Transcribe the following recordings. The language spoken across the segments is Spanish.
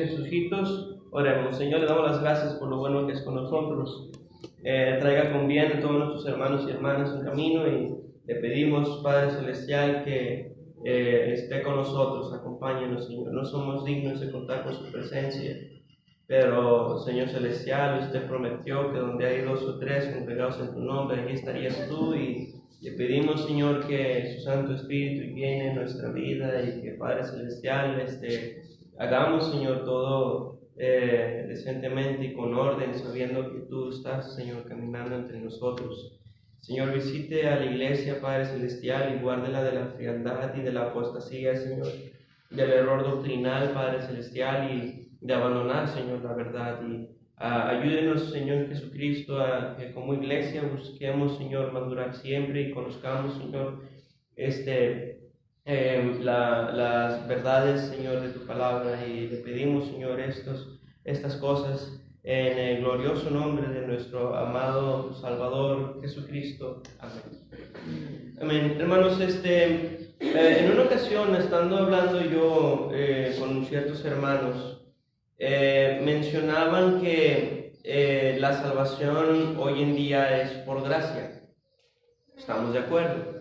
sus hijitos, oremos. Señor, le damos las gracias por lo bueno que es con nosotros. Traiga con bien a todos nuestros hermanos y hermanas en camino, y le pedimos, Padre Celestial, que esté con nosotros, acompáñenos, Señor. No somos dignos de contar con su presencia, pero, Señor Celestial, usted prometió que donde hay 2 o 3 congregados en tu nombre, allí estarías tú, y le pedimos, Señor, que su Santo Espíritu llene nuestra vida y que, Padre Celestial, hagamos, Señor, todo decentemente y con orden, sabiendo que tú estás, Señor, caminando entre nosotros. Señor, visite a la iglesia, Padre Celestial, y guárdela de la frialdad y de la apostasía, Señor, del error doctrinal, Padre Celestial, y de abandonar, Señor, la verdad. Y ayúdenos, Señor Jesucristo, a que como iglesia busquemos, Señor, madurar siempre y conozcamos, Señor, las verdades, Señor, de tu palabra, y le pedimos, Señor, estas cosas en el glorioso nombre de nuestro amado Salvador Jesucristo. Amén. Amén. Hermanos, en una ocasión, estando hablando yo con ciertos hermanos, mencionaban que la salvación hoy en día es por gracia. ¿Estamos de acuerdo?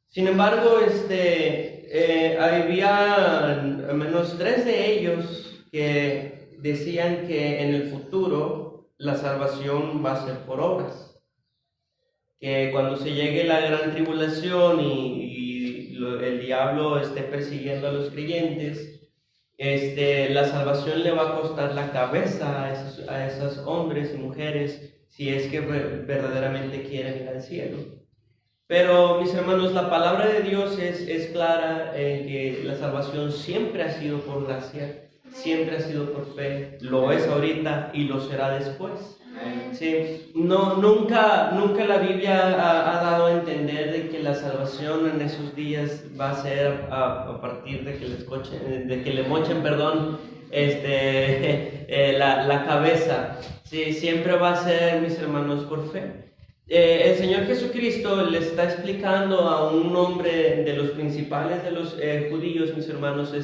Sin embargo, había al menos 3 de ellos que decían que en el futuro la salvación va a ser por obras. Que cuando se llegue la gran tribulación y el diablo esté persiguiendo a los creyentes, la salvación le va a costar la cabeza a esos hombres y mujeres, si es que verdaderamente quieren ir al cielo. Pero, mis hermanos, la palabra de Dios es clara en que la salvación siempre ha sido por gracia, siempre ha sido por fe, lo es ahorita y lo será después. Sí, nunca la Biblia ha dado a entender de que la salvación en esos días va a ser a partir de que le mochen, la cabeza. Sí, siempre va a ser, mis hermanos, por fe. El Señor Jesucristo le está explicando a un hombre de los principales de los judíos, mis hermanos,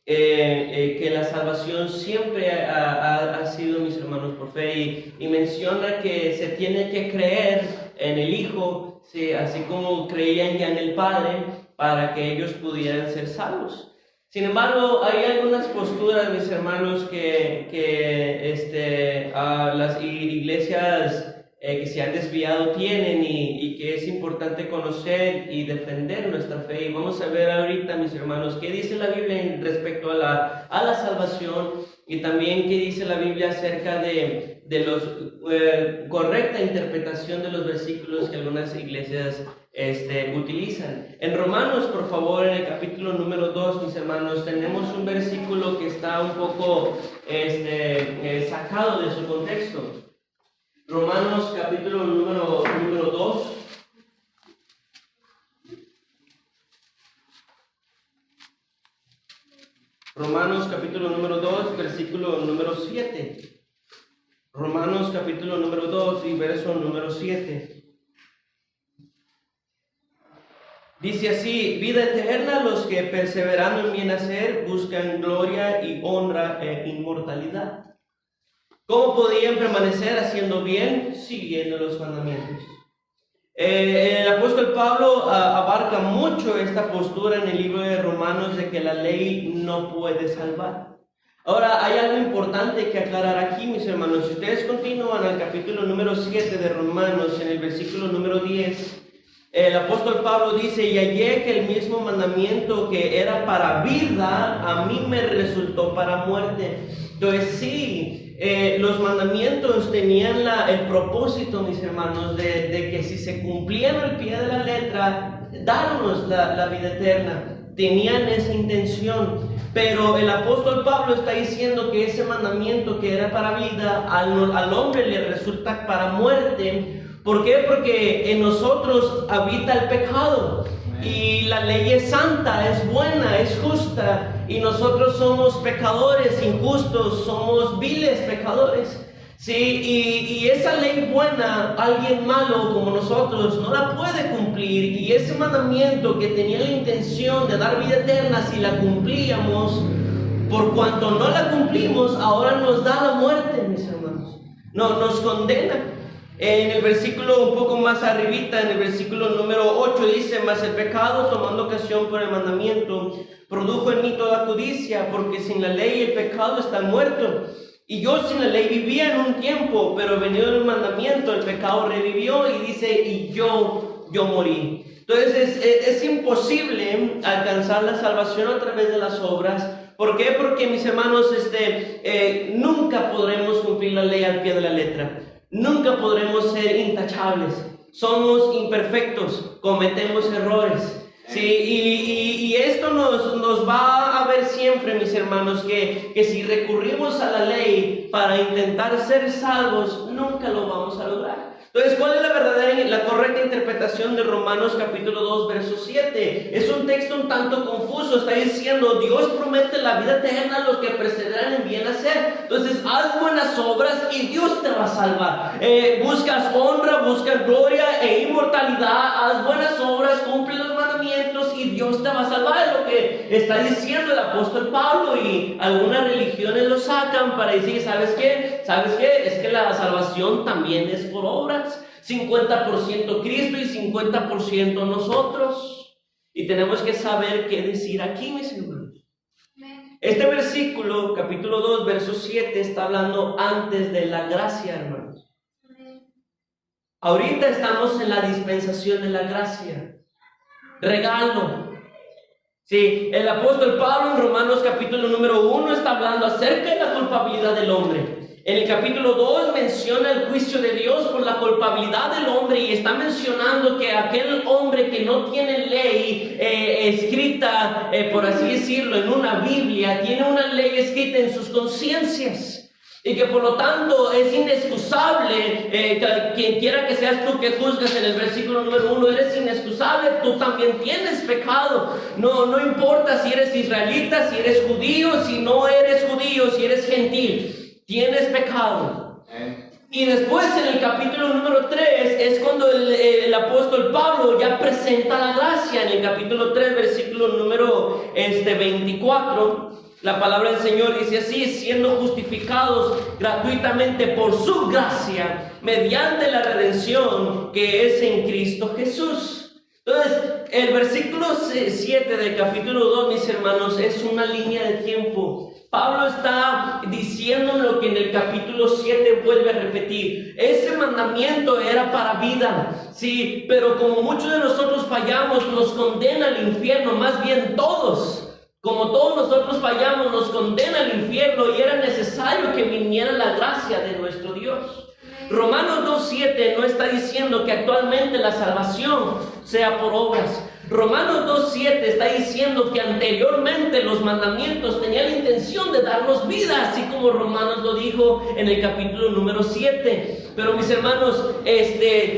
que la salvación siempre ha sido, mis hermanos, por fe, y menciona que se tiene que creer en el Hijo, ¿sí? Así como creían ya en el Padre, para que ellos pudieran ser salvos. Sin embargo, hay algunas posturas, mis hermanos, que las iglesias que se han desviado tienen, y que es importante conocer y defender nuestra fe. Y vamos a ver ahorita, mis hermanos, qué dice la Biblia respecto a la salvación, y también qué dice la Biblia acerca de correcta interpretación de los versículos que algunas iglesias utilizan. En Romanos, por favor, en el capítulo número 2, mis hermanos, tenemos un versículo que está un poco sacado de su contexto. Romanos capítulo número 2. Romanos capítulo número 2, versículo número 7. Romanos capítulo número 2 y verso número 7. Dice así: vida eterna los que perseverando en bien hacer buscan gloria y honra e inmortalidad. ¿Cómo podían permanecer haciendo bien? Siguiendo los mandamientos. El apóstol Pablo abarca mucho esta postura en el libro de Romanos de que la ley no puede salvar. Ahora, hay algo importante que aclarar aquí, mis hermanos. Si ustedes continúan al capítulo número 7 de Romanos, en el versículo número 10, el apóstol Pablo dice: y hallé que el mismo mandamiento que era para vida, a mí me resultó para muerte. Entonces sí, los mandamientos tenían el propósito, mis hermanos, de que si se cumplían al pie de la letra, darnos la vida eterna. Tenían esa intención. Pero el apóstol Pablo está diciendo que ese mandamiento que era para vida, al hombre le resulta para muerte. ¿Por qué? Porque en nosotros habita el pecado. Y la ley es santa, es buena, es justa, y nosotros somos pecadores, injustos, somos viles pecadores. Sí, y esa ley buena, alguien malo como nosotros no la puede cumplir, y ese mandamiento que tenía la intención de dar vida eterna, si la cumplíamos, por cuanto no la cumplimos, ahora nos da la muerte, mis hermanos. No, nos condena. En el versículo un poco más arribita, en el versículo número 8 dice: mas el pecado, tomando ocasión por el mandamiento, produjo en mí toda codicia, porque sin la ley el pecado está muerto. Y yo sin la ley vivía en un tiempo, pero venido el mandamiento, el pecado revivió, y dice, y yo morí. Entonces es imposible alcanzar la salvación a través de las obras. ¿Por qué? Porque, mis hermanos, nunca podremos cumplir la ley al pie de la letra. Nunca podremos ser intachables. Somos imperfectos, cometemos errores. Sí, y esto nos va a ver siempre, mis hermanos, que si recurrimos a la ley para intentar ser salvos, nunca lo vamos a lograr. Entonces, ¿cuál es la correcta interpretación de Romanos capítulo 2, verso 7? Es un texto un tanto confuso. Está diciendo, Dios promete la vida eterna a los que perseveran en bien hacer. Entonces, haz buenas obras y Dios te va a salvar. Buscas honra, buscas gloria e inmortalidad. Haz buenas obras, cumple los mandamientos y Dios te va a salvar. Es lo que está diciendo el apóstol Pablo, y algunas religiones lo sacan para decir, ¿sabes qué? Es que la salvación también es por obras. 50% Cristo y 50% nosotros. Y tenemos que saber qué decir aquí, mis hermanos. Este versículo, capítulo 2, verso 7, está hablando antes de la gracia, hermanos. Ahorita estamos en la dispensación de la gracia. Regalo. Sí, el apóstol Pablo en Romanos capítulo número 1 está hablando acerca de la culpabilidad del hombre. En el capítulo 2 menciona el juicio de Dios por la culpabilidad del hombre, y está mencionando que aquel hombre que no tiene ley escrita, por así decirlo, en una Biblia, tiene una ley escrita en sus conciencias. Y que por lo tanto es inexcusable, quien quiera que seas tú que juzgas en el versículo número 1, eres inexcusable, tú también tienes pecado. No importa si eres israelita, si eres judío, si no eres judío, si eres gentil, tienes pecado. Y después en el capítulo número 3 es cuando el apóstol Pablo ya presenta la gracia. En el capítulo 3, versículo número 24, la palabra del Señor dice así: siendo justificados gratuitamente por su gracia, mediante la redención que es en Cristo Jesús. Entonces, el versículo 7 del capítulo 2, mis hermanos, es una línea de tiempo. Pablo está diciendo lo que en el capítulo 7 vuelve a repetir. Ese mandamiento era para vida, sí, pero como muchos de nosotros fallamos, nos condena al infierno. Más bien todos, como todos nosotros fallamos, nos condena al infierno, y era necesario que viniera la gracia de nuestro Dios. Romanos 2.7 no está diciendo que actualmente la salvación sea por obras. Romanos 2.7 está diciendo que anteriormente los mandamientos tenían la intención de darnos vida, así como Romanos lo dijo en el capítulo número 7. Pero, mis hermanos,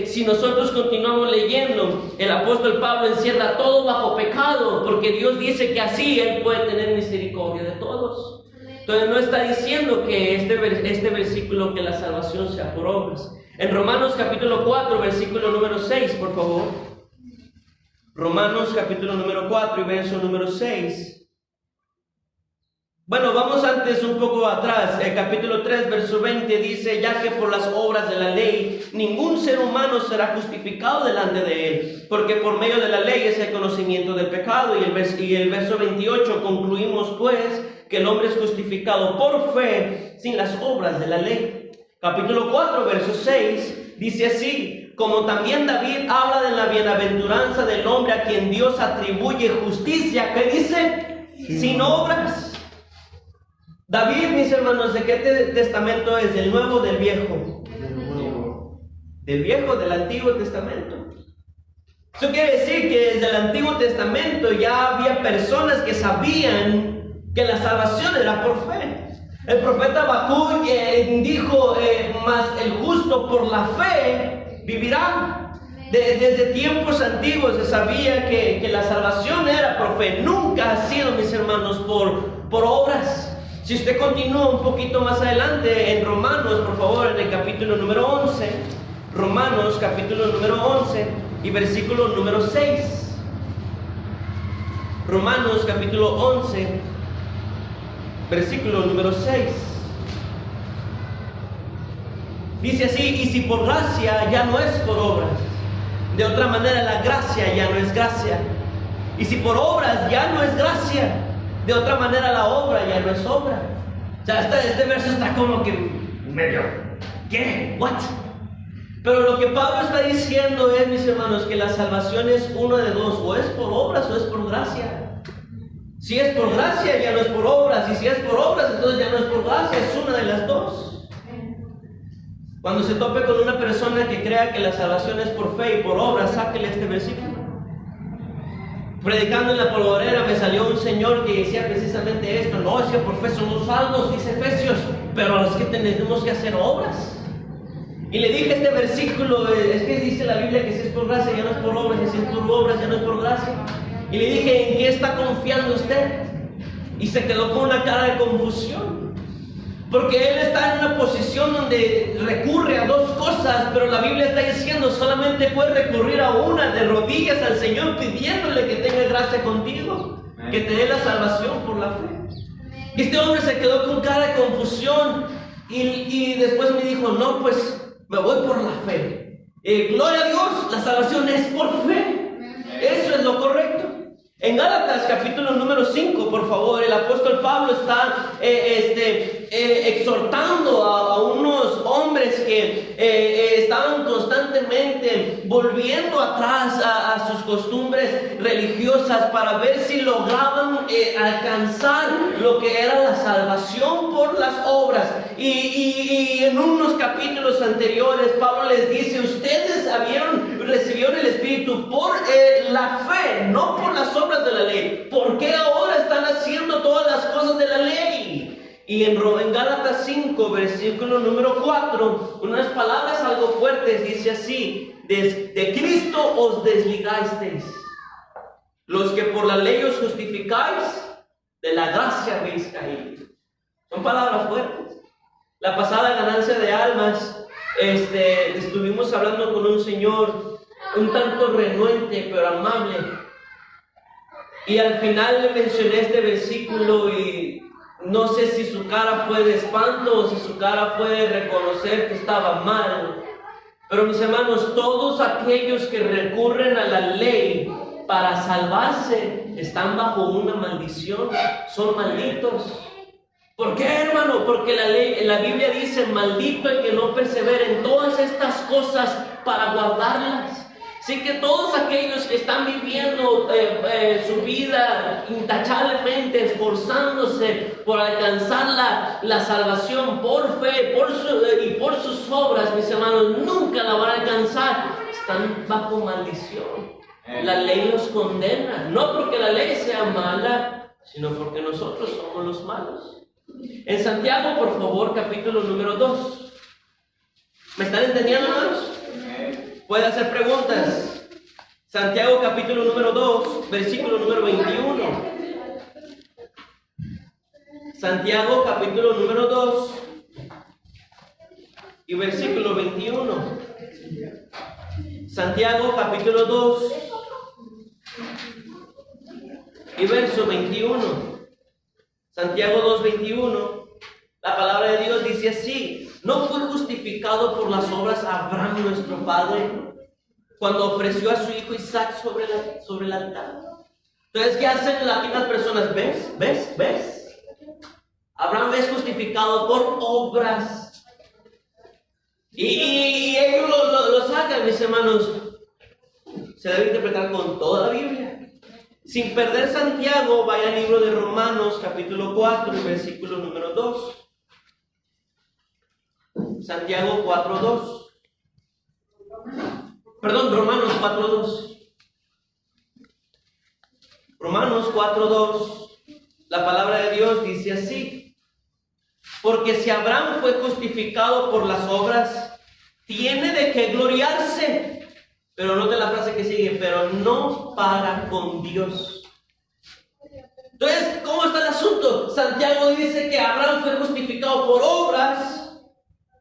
si nosotros continuamos leyendo, el apóstol Pablo encierra todo bajo pecado, porque Dios dice que así Él puede tener misericordia de todos. Entonces no está diciendo que este versículo, que la salvación sea por obras. En Romanos capítulo 4, versículo número 6, por favor. Romanos capítulo número 4 y verso número 6. Bueno, vamos antes un poco atrás. El capítulo 3, verso 20 dice: ya que por las obras de la ley ningún ser humano será justificado delante de él, porque por medio de la ley es el conocimiento del pecado. Y el verso 28, concluimos pues que el hombre es justificado por fe sin las obras de la ley. Capítulo 4, verso 6 dice así: como también David habla de la bienaventuranza del hombre a quien Dios atribuye justicia, ¿qué dice? Sin obras. David, mis hermanos, ¿de qué testamento es? ¿Del nuevo o del viejo? Del viejo, del Antiguo Testamento. Eso quiere decir que desde el Antiguo Testamento ya había personas que sabían que la salvación era por fe. El profeta Habacuc dijo, mas el justo por la fe vivirá. Desde tiempos antiguos se sabía que la salvación era por fe. Nunca ha sido, mis hermanos, por obras. Si usted continúa un poquito más adelante en Romanos, por favor, en el capítulo número 11, Romanos capítulo número 11 y versículo número 6. Romanos capítulo 11, versículo número 6. Dice así: y si por gracia, ya no es por obras. De otra manera, la gracia ya no es gracia. Y si por obras ya no es gracia, de otra manera la obra ya no es obra. O sea, este verso está como que medio, ¿qué? ¿What? Pero lo que Pablo está diciendo es, mis hermanos, que la salvación es uno de dos: o es por obras o es por gracia. Si es por gracia, ya no es por obras. Y si es por obras, entonces ya no es por gracia. Es una de las dos. Cuando se tope con una persona que crea que la salvación es por fe y por obras, sáquele este versículo. Predicando en la polvorera me salió un señor que decía precisamente esto: no, es que por fe somos salvos, dice Efesios, pero es que tenemos que hacer obras. Y le dije este versículo: es que dice la Biblia que si es por gracia ya no es por obras, y si es por obras ya no es por gracia. Y le dije: ¿en qué está confiando usted? Y se quedó con una cara de confusión, porque él está en una posición donde recurre a dos cosas, pero la Biblia está diciendo solamente puede recurrir a una, de rodillas al Señor, pidiéndole que tenga gracia contigo, que te dé la salvación por la fe. Y este hombre se quedó con cara de confusión y después me dijo: no, pues me voy por la fe. Gloria a Dios, la salvación es por fe. Eso es lo correcto. En Gálatas capítulo número 5, por favor, el apóstol Pablo está exhortando a unos hombres que estaban constantemente volviendo atrás a sus costumbres religiosas para ver si lograban alcanzar lo que era la salvación por las obras. Y en unos capítulos anteriores Pablo les dice: ustedes recibieron el Espíritu por la fe, no por las obras de la ley. ¿Por qué ahora están haciendo todas las cosas de la ley? Y en Gálatas 5, versículo número 4, unas palabras algo fuertes, dice así: de Cristo os desligasteis, los que por la ley os justificáis, de la gracia habéis caído. Son palabras fuertes. La pasada ganancia de almas, estuvimos hablando con un señor un tanto renuente pero amable, y al final le mencioné este versículo y no sé si su cara fue de espanto o si su cara fue de reconocer que estaba mal. Pero mis hermanos, todos aquellos que recurren a la ley para salvarse están bajo una maldición, son malditos. ¿Por qué, hermano? Porque la Biblia dice: maldito el que no persevere en todas estas cosas para guardarlas. Así que todos aquellos que están viviendo su vida intachablemente, esforzándose por alcanzar la salvación por fe y por sus obras, mis hermanos, nunca la van a alcanzar. Están bajo maldición. La ley los condena, no porque la ley sea mala, sino porque nosotros somos los malos. En Santiago, por favor, capítulo número 2. ¿Me están entendiendo, hermanos? Puede hacer preguntas. Santiago capítulo número 2, versículo número 21. Santiago capítulo número 2 y versículo 21. Santiago capítulo 2 y verso 21. Santiago 2, 21. La palabra de Dios dice así: ¿no fue justificado por las obras Abraham nuestro padre cuando ofreció a su hijo Isaac sobre el altar? Entonces, ¿qué hacen las personas? ¿Ves? Abraham es justificado por obras. Y ellos lo sacan, mis hermanos. Se debe interpretar con toda la Biblia. Sin perder Santiago, vaya al libro de Romanos capítulo 4, versículo número 2. Santiago 4:2. Perdón, Romanos 4:2. Romanos 4:2. La palabra de Dios dice así: porque si Abraham fue justificado por las obras, tiene de qué gloriarse. Pero note la frase que sigue: pero no para con Dios. Entonces, ¿cómo está el asunto? Santiago dice que Abraham fue justificado por obras,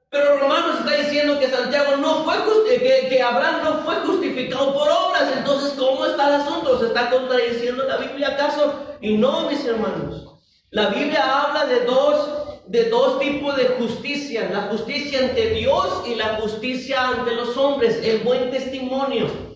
pero Romanos está diciendo que Santiago que Abraham no fue justificado por obras. Entonces, ¿cómo está el asunto? ¿Se está contradiciendo la Biblia acaso? Y no, mis hermanos. La Biblia habla de dos tipos de justicia: la justicia ante Dios y la justicia ante los hombres, el buen testimonio.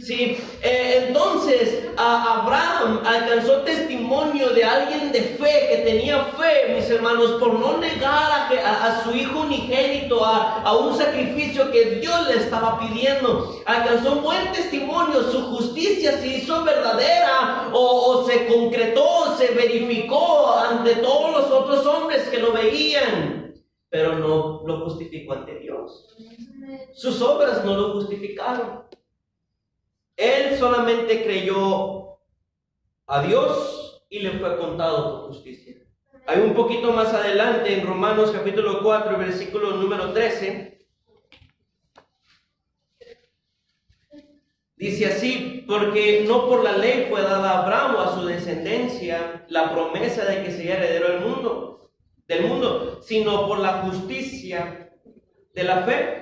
Sí, entonces Abraham alcanzó testimonio de alguien de fe, que tenía fe, mis hermanos, por no negar a su hijo unigénito a un sacrificio que Dios le estaba pidiendo. Alcanzó un buen testimonio, su justicia se hizo verdadera o se concretó, se verificó ante todos los otros hombres que lo veían, pero no lo justificó ante Dios. Sus obras no lo justificaron. Él solamente creyó a Dios y le fue contado por justicia. Hay un poquito más adelante en Romanos capítulo 4, versículo número 13. Dice así: porque no por la ley fue dada a Abraham o a su descendencia la promesa de que sería heredero del mundo, sino por la justicia de la fe.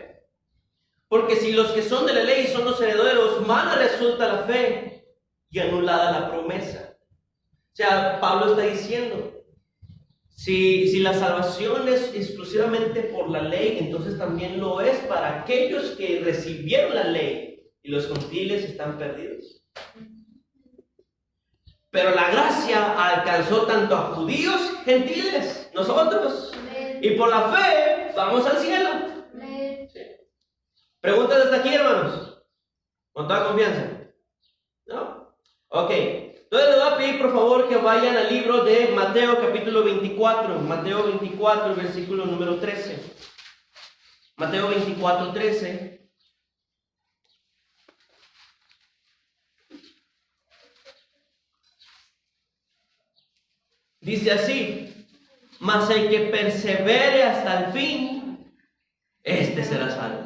Porque si los que son de la ley son los herederos, mala resulta la fe y anulada la promesa. O sea, Pablo está diciendo, si la salvación es exclusivamente por la ley, entonces también lo es para aquellos que recibieron la ley, y los gentiles están perdidos. Pero la gracia alcanzó tanto a judíos, gentiles, nosotros, y por la fe vamos al cielo. ¿Preguntas hasta aquí, hermanos? ¿Con toda confianza? ¿No? Ok. Entonces les voy a pedir por favor que vayan al libro de Mateo capítulo 24. Mateo 24, versículo número 13. Mateo 24, 13. Dice así: mas el que persevere hasta el fin, este será salvo.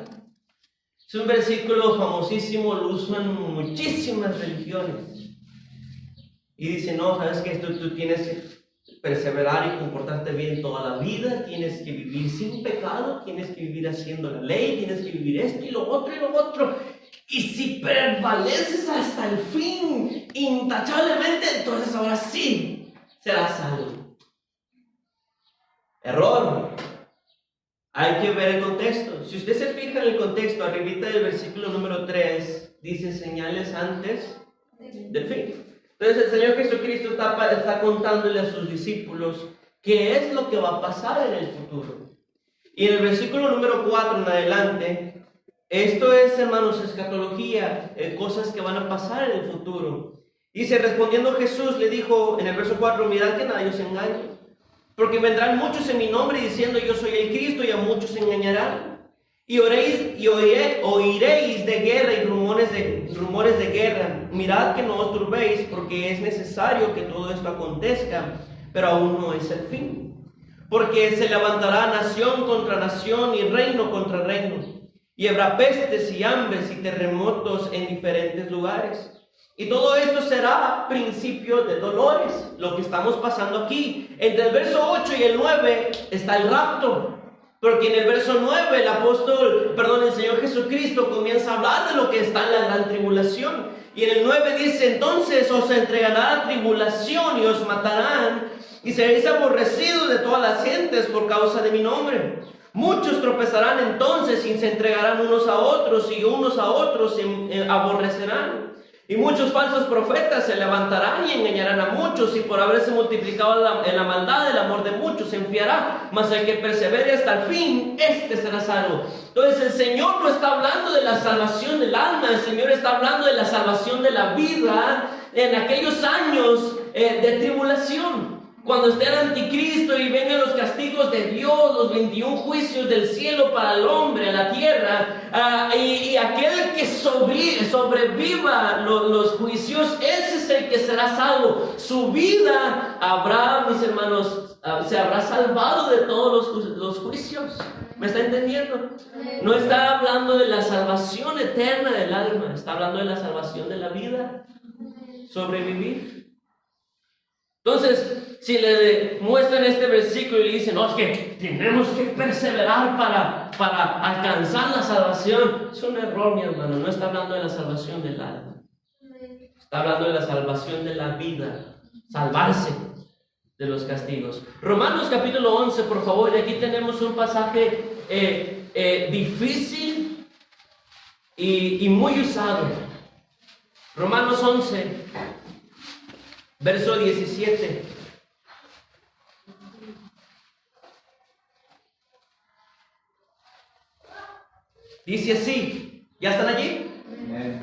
Es un versículo famosísimo, lo usan muchísimas religiones. Y dice, no, sabes que tú tienes que perseverar y comportarte bien toda la vida, tienes que vivir sin pecado, tienes que vivir haciendo la ley, tienes que vivir esto y lo otro y lo otro. Y si prevaleces hasta el fin, intachablemente, entonces ahora sí serás salvo. Error. Hay que ver el contexto. Si usted se fija en el contexto, arribita del versículo número 3, dice señales antes del fin. Entonces el Señor Jesucristo está contándole a sus discípulos qué es lo que va a pasar en el futuro. Y en el versículo número 4 en adelante, esto es, hermanos, escatología, cosas que van a pasar en el futuro. Dice, respondiendo Jesús le dijo en el verso 4, mirad que nadie os engañe. Porque vendrán muchos en mi nombre diciendo yo soy el Cristo, y a muchos se engañarán. Y oiréis de guerra y rumores de guerra. Mirad que no os turbéis, porque es necesario que todo esto acontezca, pero aún no es el fin. Porque se levantará nación contra nación y reino contra reino. Y habrá pestes y hambres y terremotos en diferentes lugares. Y todo esto será principio de dolores, lo que estamos pasando aquí. Entre el verso 8 y el 9 está el rapto. Porque en el verso 9 el Señor Jesucristo comienza a hablar de lo que está en la gran tribulación. Y en el 9 dice, entonces os entregará la tribulación y os matarán, y seréis aborrecidos de todas las gentes por causa de mi nombre. Muchos tropezarán entonces y se entregarán unos a otros, y unos a otros se aborrecerán. Y muchos falsos profetas se levantarán y engañarán a muchos, y por haberse multiplicado en la maldad, el amor de muchos se enfriará. Mas el que persevere hasta el fin, este será salvo. Entonces el Señor no está hablando de la salvación del alma, el Señor está hablando de la salvación de la vida en aquellos años de tribulación. Cuando esté el anticristo y vengan los castigos de Dios, los 21 juicios del cielo para el hombre, a la tierra, y aquel que sobreviva los juicios, ese es el que será salvo. Su vida habrá, mis hermanos, se habrá salvado de todos los juicios. ¿Me está entendiendo? No está hablando de la salvación eterna del alma, está hablando de la salvación de la vida. Sobrevivir. Entonces, si le muestran este versículo y le dicen, no, es que tenemos que perseverar para alcanzar la salvación, es un error, mi hermano. No está hablando de la salvación del alma, está hablando de la salvación de la vida, salvarse. de los castigos. Romanos capítulo 11, por favor, y aquí tenemos un pasaje difícil y muy usado. Romanos 11, verso 17. Dice así, ¿ya están allí?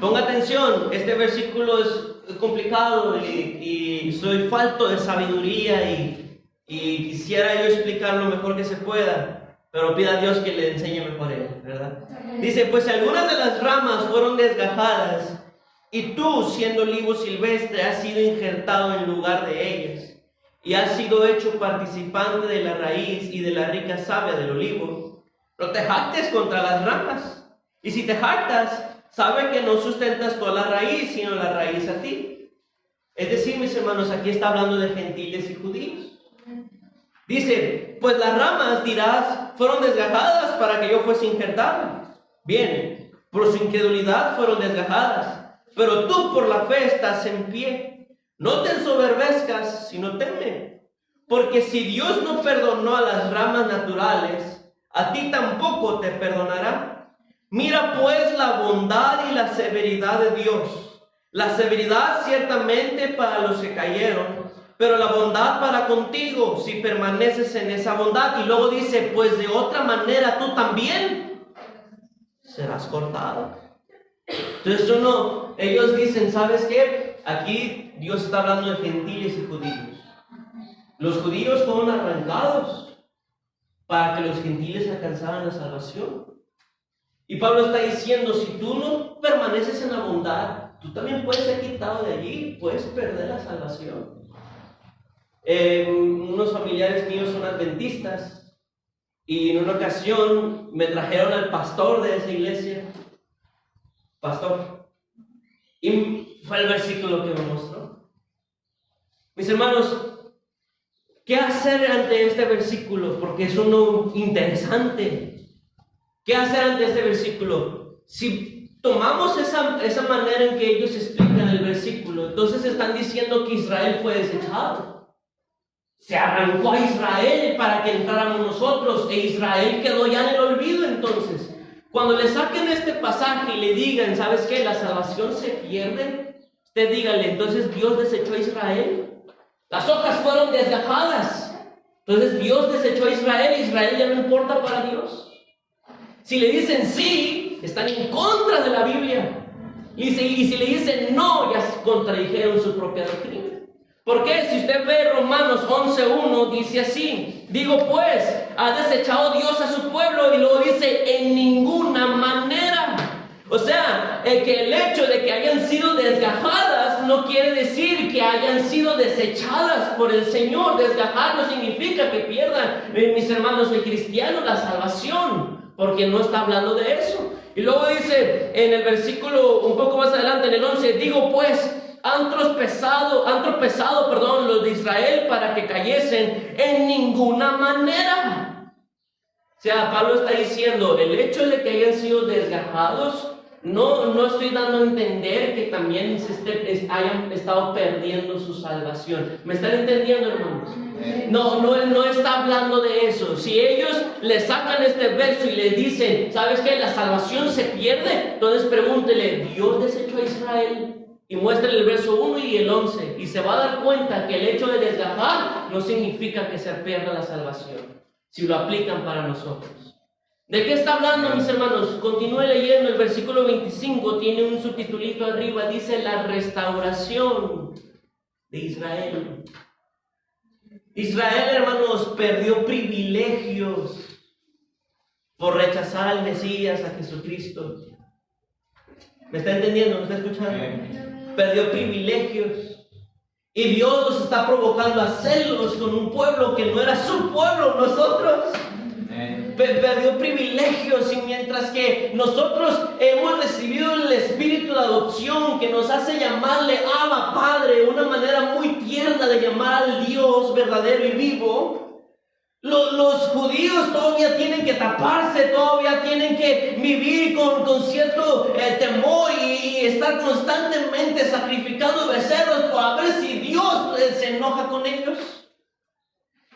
Ponga atención, este versículo es complicado y soy falto de sabiduría y quisiera yo explicar lo mejor que se pueda, pero pida a Dios que le enseñe mejor él, ¿verdad? Dice, pues algunas de las ramas fueron desgajadas y tú, siendo olivo silvestre, has sido injertado en lugar de ellas y has sido hecho participante de la raíz y de la rica savia del olivo. No te jactes contra las ramas, y si te jactas, sabe que no sustentas toda la raíz, sino la raíz a ti. Es decir, mis hermanos, aquí está hablando de gentiles y judíos. Dice, pues las ramas, dirás, fueron desgajadas para que yo fuese injertado. Bien, por su incredulidad fueron desgajadas, pero tú por la fe estás en pie. No te ensoberbezcas, sino teme, porque si Dios no perdonó a las ramas naturales, a ti tampoco te perdonará. Mira pues la bondad y la severidad de Dios. La severidad ciertamente para los que cayeron, pero la bondad para contigo si permaneces en esa bondad. Y luego dice, pues de otra manera tú también serás cortado. Entonces ellos dicen, ¿sabes qué? Aquí Dios está hablando de gentiles y judíos. Los judíos fueron arrancados para que los gentiles alcanzaran la salvación. Y Pablo está diciendo, si tú no permaneces en la bondad, tú también puedes ser quitado de allí, puedes perder la salvación. Unos familiares míos son adventistas y en una ocasión me trajeron al pastor de esa iglesia, y fue el versículo que me mostró. Mis hermanos, ¿qué hacer ante este versículo? Porque es uno interesante. ¿Qué hacer ante este versículo? Si tomamos esa manera en que ellos explican el versículo, entonces están diciendo que Israel fue desechado. Se arrancó a Israel para que entráramos nosotros, e Israel quedó ya en el olvido. Entonces, cuando le saquen este pasaje y le digan, ¿sabes qué? La salvación se pierde. Usted dígale, entonces Dios desechó a Israel. Las hojas fueron desgajadas. Entonces Dios desechó a Israel. Israel ya no importa para Dios. Si le dicen sí, están en contra de la Biblia. Y si le dicen no, ya contradijeron su propia doctrina. ¿Por qué? Si usted ve Romanos 11:1, dice así. Digo pues, ha desechado Dios a su pueblo, y luego dice, en ninguna manera. O sea, que el hecho de que hayan sido desgajadas no quiere decir que hayan sido desechadas por el Señor. Desgajar no significa que pierdan, mis hermanos, el cristiano, la salvación, porque no está hablando de eso. Y luego dice en el versículo un poco más adelante, en el 11, digo pues, han tropezado, los de Israel para que cayesen, en ninguna manera. O sea, Pablo está diciendo, el hecho de que hayan sido desgajados, no estoy dando a entender que también hayan estado perdiendo su salvación. ¿Me están entendiendo, hermanos? No está hablando de eso. Si ellos le sacan este verso y le dicen, ¿sabes qué? La salvación se pierde. Entonces pregúntele, ¿Dios desechó a Israel? Y muéstrele el verso 1 y el 11. Y se va a dar cuenta que el hecho de desgajar no significa que se pierda la salvación, si lo aplican para nosotros. ¿De qué está hablando, mis hermanos? Continúe leyendo. El versículo 25 tiene un subtitulito arriba. Dice la restauración de Israel. Israel, hermanos, perdió privilegios por rechazar al Mesías, a Jesucristo. ¿Me está entendiendo? ¿Me está escuchando? Perdió privilegios. Y Dios los está provocando a celos con un pueblo que no era su pueblo, nosotros. Perdió privilegios, y mientras que nosotros hemos recibido el espíritu de adopción que nos hace llamarle Abba Padre, una manera muy tierna de llamar al Dios verdadero y vivo, los judíos todavía tienen que taparse, todavía tienen que vivir con cierto temor y estar constantemente sacrificando becerros para ver si Dios se enoja con ellos.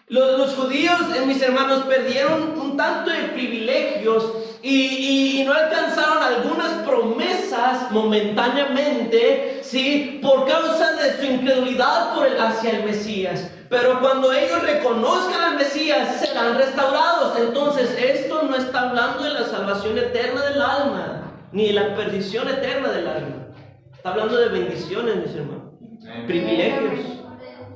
Los judíos, mis hermanos, perdieron un tanto de privilegios y no alcanzaron algunas promesas momentáneamente, ¿sí? Por causa de su incredulidad hacia el Mesías. Pero cuando ellos reconozcan al Mesías, serán restaurados. Entonces, esto no está hablando de la salvación eterna del alma, ni de la perdición eterna del alma. Está hablando de bendiciones, mis hermanos, privilegios.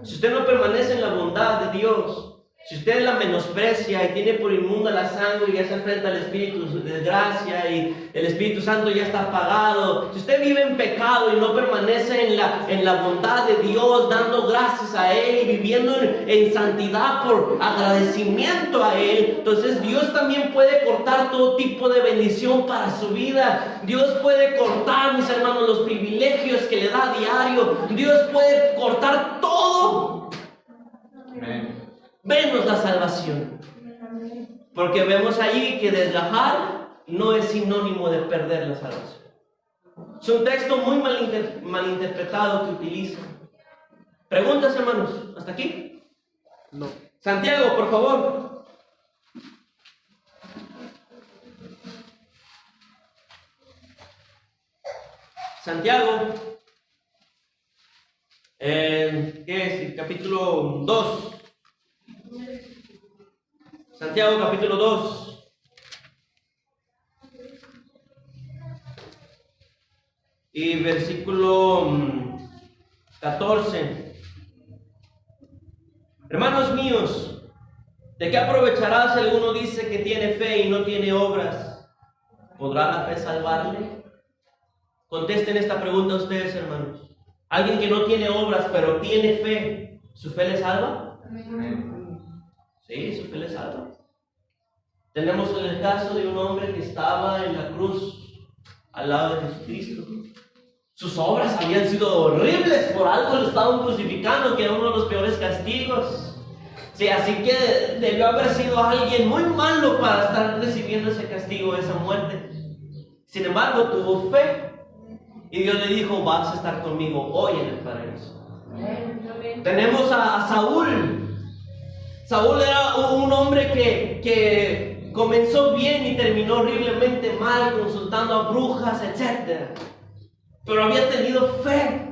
Si usted no permanece en la bondad de Dios, si usted la menosprecia y tiene por inmunda la sangre y ya se enfrenta al Espíritu de gracia y el Espíritu Santo ya está apagado, si usted vive en pecado y no permanece en la bondad de Dios, dando gracias a Él y viviendo en santidad por agradecimiento a Él, entonces Dios también puede cortar todo tipo de bendición para su vida. Dios puede cortar, mis hermanos, los privilegios que le da a diario. Dios puede cortar todo. Amén. Menos la salvación. Porque vemos allí que desgajar no es sinónimo de perder la salvación. Es un texto muy malinterpretado que utilizan. ¿Preguntas, hermanos? ¿Hasta aquí? No. Santiago, por favor. Santiago. ¿Qué es? Capítulo 2. Santiago capítulo 2. Y versículo 14. Hermanos míos, ¿de qué aprovechará si alguno dice que tiene fe y no tiene obras? ¿Podrá la fe salvarle? Contesten esta pregunta a ustedes, hermanos. Alguien que no tiene obras pero tiene fe, ¿su fe le salva? Amén. Sí, su fe le salva. Tenemos el caso de un hombre que estaba en la cruz al lado de Jesucristo. Sus obras habían sido horribles, por algo lo estaban crucificando, que era uno de los peores castigos. Sí, así que debió haber sido alguien muy malo para estar recibiendo ese castigo, esa muerte. Sin embargo, tuvo fe y Dios le dijo: vas a estar conmigo hoy en el paraíso. Tenemos a Saúl. Saúl era un hombre que comenzó bien y terminó horriblemente mal, consultando a brujas, etc. Pero había tenido fe.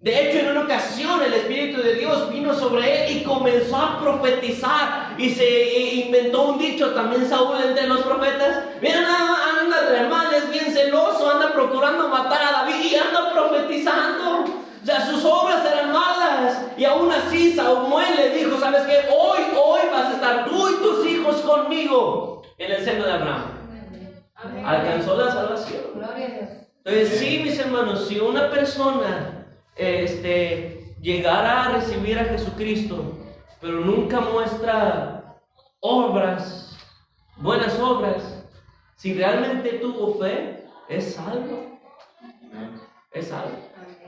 De hecho, en una ocasión el Espíritu de Dios vino sobre él y comenzó a profetizar. Y se inventó un dicho también Saúl entre los profetas. Mira, anda de mal, es bien celoso, anda procurando matar a David y anda profetizando. O sea, sus obras eran malas. Y aún así Samuel le dijo: ¿sabes qué? Hoy vas a estar tú y tus hijos conmigo en el seno de Abraham. Amén. Alcanzó la salvación. Gloria a Dios. Entonces, sí, mis hermanos, si una persona llegara a recibir a Jesucristo, pero nunca muestra obras, buenas obras, si realmente tuvo fe, es salvo. Es salvo.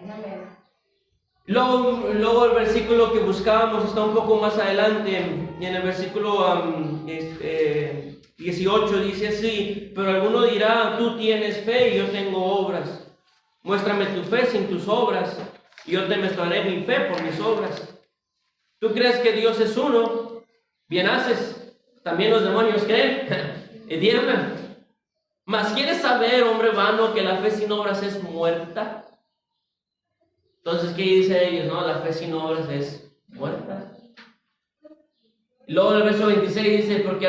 Amén. Luego el versículo que buscábamos está un poco más adelante, y en el versículo 18 dice así: pero alguno dirá, tú tienes fe y yo tengo obras. Muéstrame tu fe sin tus obras, y yo te mostraré mi fe por mis obras. ¿Tú crees que Dios es uno? Bien haces. También los demonios creen y tiemblan. Mas ¿quieres saber, hombre vano, que la fe sin obras es muerta? Entonces, ¿qué dicen ellos? No, la fe sin obras es muerta. Y luego el verso 26 dice: porque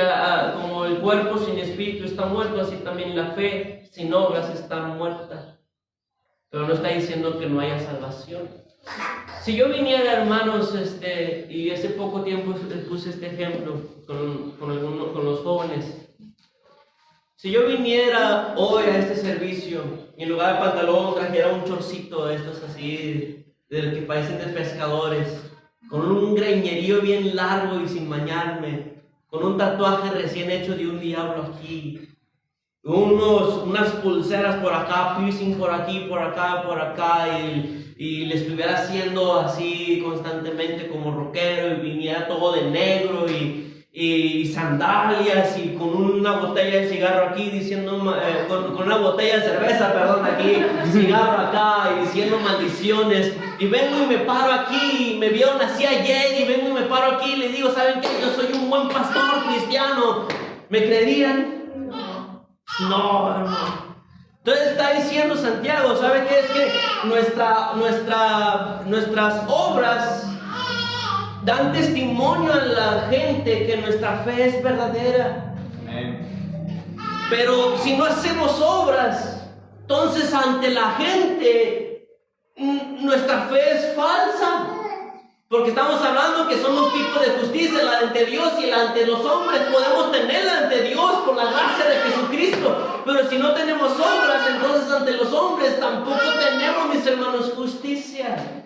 como el cuerpo sin espíritu está muerto, así también la fe sin obras está muerta. Pero no está diciendo que no haya salvación. Si yo viniera, hermanos, y hace poco tiempo puse este ejemplo con los jóvenes. Si yo viniera hoy a este servicio y en lugar de pantalón trajera un chorcito de estos así, de los que parecen de pescadores, con un greñerío bien largo y sin bañarme, con un tatuaje recién hecho de un diablo aquí, unas pulseras por acá, piercing por aquí, por acá, y le estuviera haciendo así constantemente como rockero, y viniera todo de negro y sandalias y con una botella de cigarro aquí diciendo, con una botella de cerveza, perdón, aquí, cigarro acá y diciendo maldiciones. Y vengo y me paro aquí, me vieron así ayer y vengo y me paro aquí y les digo, ¿saben qué? Yo soy un buen pastor cristiano. ¿Me creerían? No, hermano. Entonces está diciendo Santiago, ¿sabe qué? Es que nuestras obras dan testimonio a la gente que nuestra fe es verdadera. Amén. Pero si no hacemos obras, entonces ante la gente nuestra fe es falsa. Porque estamos hablando que somos tipos de justicia, la ante Dios y la ante los hombres. Podemos tenerla ante Dios por la gracia de Jesucristo. Pero si no tenemos obras, entonces ante los hombres tampoco tenemos, mis hermanos, justicia.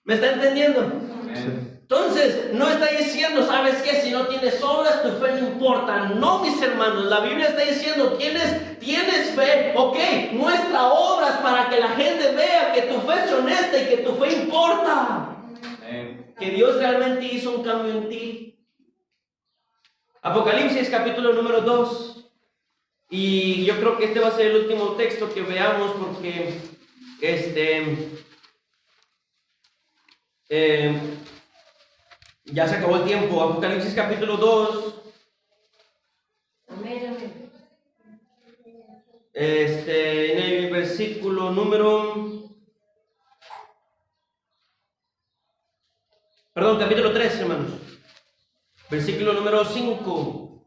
¿Me está entendiendo? Amén. Entonces, no está diciendo, ¿sabes qué? Si no tienes obras, tu fe no importa. No, mis hermanos, la Biblia está diciendo, tienes fe, ok, muestra obras para que la gente vea que tu fe es honesta y que tu fe importa. Que Dios realmente hizo un cambio en ti. Apocalipsis capítulo número 2. Y yo creo que este va a ser el último texto que veamos porque ya se acabó el tiempo. Apocalipsis capítulo 2. Amén, amén. En el versículo número... Perdón, capítulo 3, hermanos. Versículo número 5.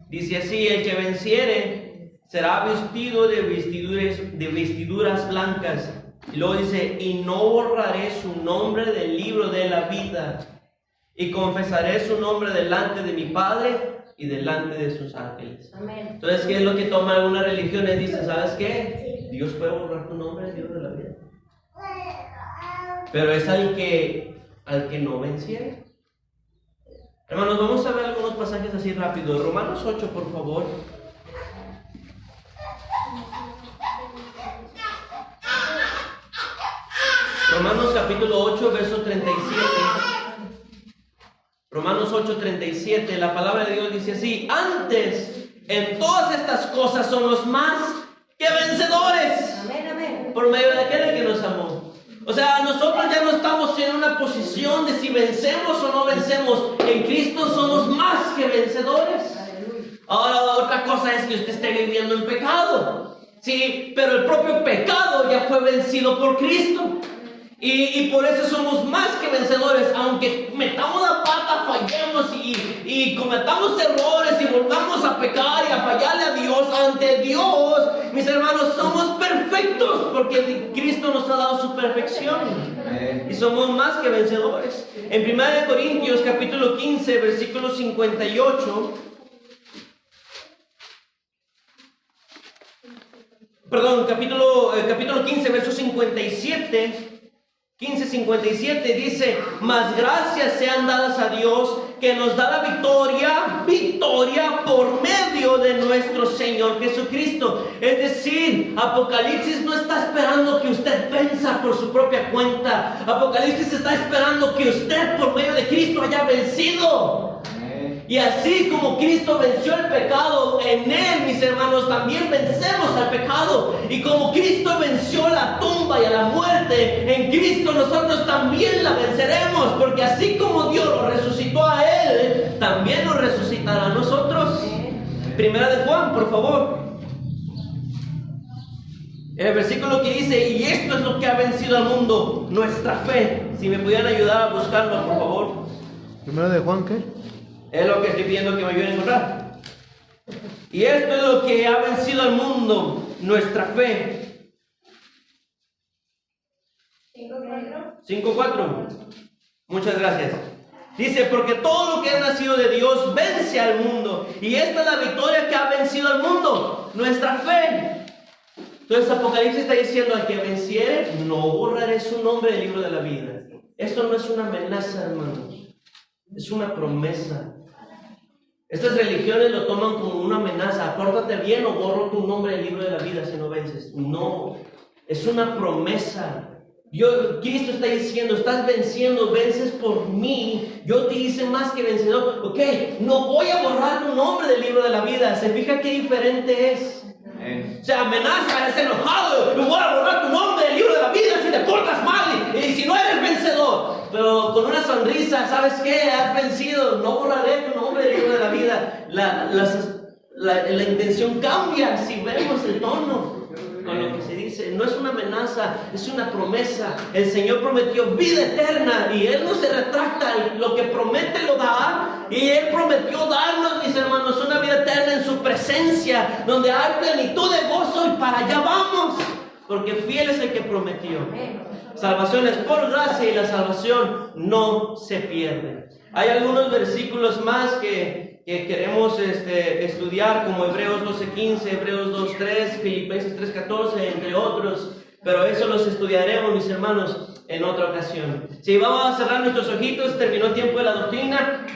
Dice así: el que venciere será vestido de vestiduras blancas. Y luego dice: y no borraré su nombre del libro de la vida, y confesaré su nombre delante de mi Padre y delante de sus ángeles. Amén. Entonces, ¿qué es lo que toman algunas religiones? Dicen, ¿sabes qué? Dios puede borrar tu nombre del libro de la vida. Pero es al que no venciere. Hermanos, vamos a ver algunos pasajes así rápido. Romanos 8, por favor. Romanos capítulo 8, verso 37. Romanos 8, 37. La palabra de Dios dice así: antes, en todas estas cosas somos más que vencedores. Amén, amén. Por medio de aquel que nos amó. O sea, nosotros ya no estamos en una posición de si vencemos o no vencemos. En Cristo somos más que vencedores. Ahora, otra cosa es que usted esté viviendo en pecado. Sí, pero el propio pecado ya fue vencido por Cristo. Y por eso somos más que vencedores. Aunque metamos la pata, fallemos y cometamos errores y volvamos a pecar y a fallarle a Dios, ante Dios, mis hermanos, somos perfectos porque Cristo nos ha dado su perfección. Y somos más que vencedores. En 1 Corintios capítulo 15, versículo 58. Perdón, capítulo 15, verso 57. 15:57 dice: mas gracias sean dadas a Dios que nos da la victoria por medio de nuestro Señor Jesucristo. Es decir, Apocalipsis no está esperando que usted venza por su propia cuenta. Apocalipsis está esperando que usted por medio de Cristo haya vencido. Y así como Cristo venció el pecado, en Él, mis hermanos, también vencemos al pecado. Y como Cristo venció la tumba y a la muerte, en Cristo nosotros también la venceremos. Porque así como Dios lo resucitó a Él, también nos resucitará a nosotros. Primera de Juan, por favor. En el versículo que dice: y esto es lo que ha vencido al mundo, nuestra fe. Si me pudieran ayudar a buscarlo, por favor. Primera de Juan, ¿qué? Es lo que estoy pidiendo que me ayuden a encontrar. Y esto es lo que ha vencido al mundo, nuestra fe. 5:4. Muchas gracias. Dice: porque todo lo que ha nacido de Dios vence al mundo. Y esta es la victoria que ha vencido al mundo, nuestra fe. Entonces Apocalipsis está diciendo: al que venciere, no borraré su nombre del libro de la vida. Esto no es una amenaza, hermanos. Es una promesa. Estas religiones lo toman como una amenaza. Pórtate bien o borro tu nombre del libro de la vida si no vences. No, es una promesa. Cristo está diciendo, estás venciendo, vences por mí, yo te hice más que vencedor. Ok, no voy a borrar tu nombre del libro de la vida. ¿Se fija qué diferente es? O sea, amenaza, es enojado, me voy a borrar tu nombre del libro de la vida si te portas mal y si no eres vencedor. Pero con una sonrisa, ¿sabes qué? Has vencido, no borraré tu nombre del libro de la vida. La intención cambia si vemos el tono con lo que se dice. No es una amenaza, es una promesa. El Señor prometió vida eterna y Él no se retracta. Lo que promete lo da, y Él prometió darnos, mis hermanos, una vida eterna en su presencia, donde hay plenitud de gozo, y para allá vamos, porque fiel es el que prometió. Salvación es por gracia y la salvación no se pierde. Hay algunos versículos más que queremos estudiar, como Hebreos 12:15, Hebreos 2:3, Filipenses 3:14, entre otros, pero eso los estudiaremos, mis hermanos, en otra ocasión. Si vamos a cerrar nuestros ojitos, terminó el tiempo de la doctrina.